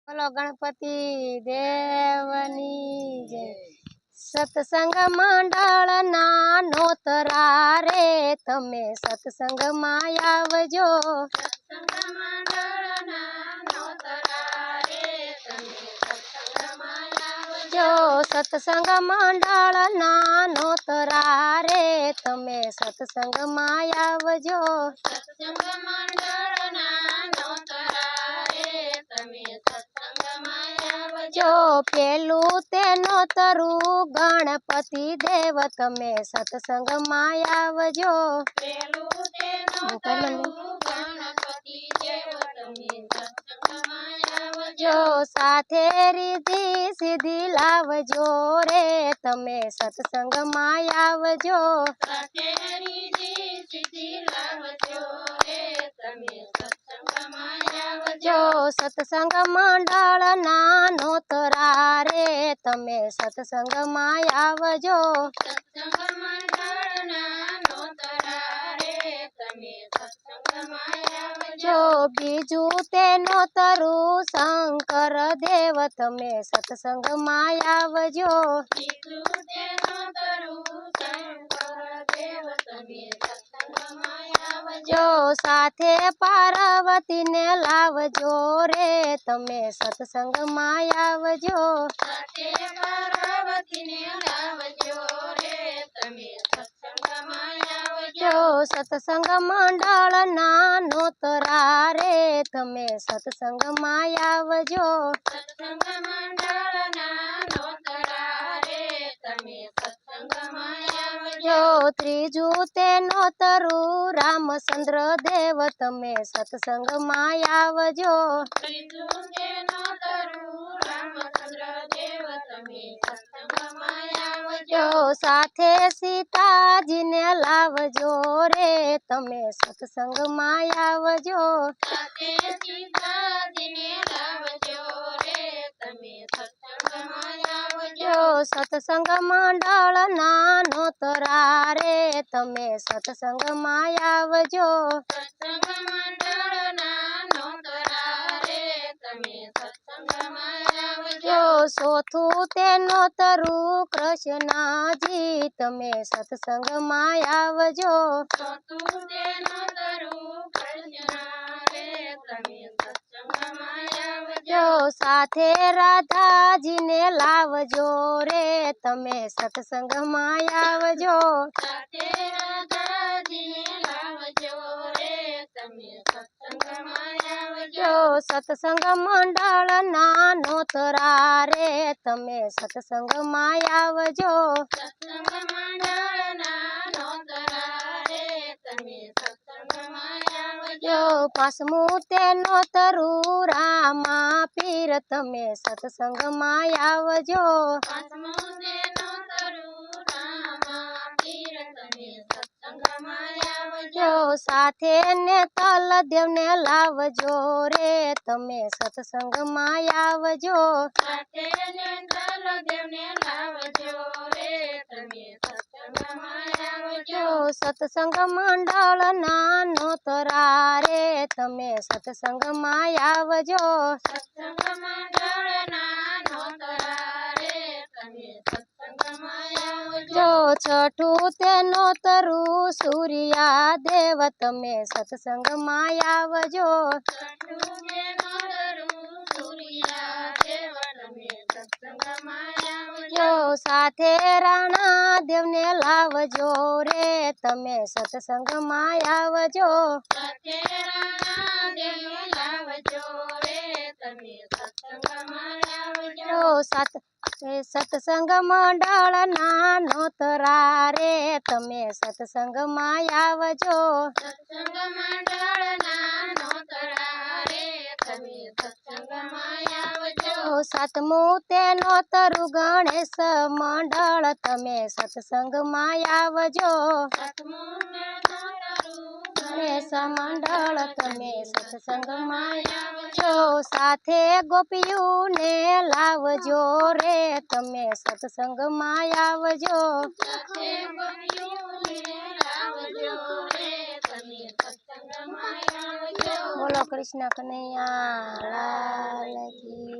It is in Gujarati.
બોલો ગણપતિ દેવની જય। સત્સંગ મંડળના નોતરા રે તમે સત્સંગમાં આવજો। સત્સંગ મંડળના નોતરા રે તમે સત્સંગમાં આવજો। જો પેલું તે નોતરું ગણપતિ દેવ તમે સત્સંગમાં આવજો। જો સાથે રીધિ સીધી લાવજો રે તમે સત્સંગમાં આવજો। જો સત્સંગ મંડળના નોતરા રે તમે સત્સંગમાં આવજો। જો બીજું તે નોતરું શંકર દેવ તમે સત્સંગમાં આવજો। જો સાથે પાર્વતીને લાવજો રે તમે સત્સંગમાં આવજો। જો સત્સંગ મંડળના નોતરા રે તમે સત્સંગમાં આવજો। જો ત્રીજું તે નોતરું રામચંદ્ર દેવ તમે સત્સંગમાં આવજો। જો સાથે સીતાજીને લાવજો રે તમે સત્સંગમાં આવજો। જો સત્સંગ મંડળના નોતરા રે તમે સત્સંગમાં આવજો। જો ચોથું તે નોતરું કૃષ્ણજી તમે સત્સંગમાં આવજો। જો સાથે રાધાજીને લાવજો રે તમે સત્સંગમાં આવજો। જો સત્સંગ મંડળના નોતરા રે તમે સત્સંગમાં આવજો। જો પાંચમું તે નોતરું રામા પીર તમે સત્સંગમાં આવજો। જો સાથે ને તલદેવને લાવજો રે તમે સત્સંગમાં આવજો। જો સત્સંગ મંડળના નોતરા રે તમે સત્સંગમાં આવજો। જો છઠું તે નોતરું સૂર્યા દેવ તમે સત્સંગમાં આવજો। જો સાથે રાણા દેવને લાવજો રે તમે સત્સંગમાં આવજો। જો સત્સંગ મંડળના નોતરા રે તમે સત્સંગમાં આવજો। સાતમું તે નોતરું ગણેશ મંડળ તમે સત્સંગમાં આવજો। ગણેશ મંડળ તમે સત્સંગમાં આવજો। સાથે ગોપીઓને લાવજો રે તમે સત્સંગમાં આવજો। બોલો કૃષ્ણ કનૈયા લાલ કી।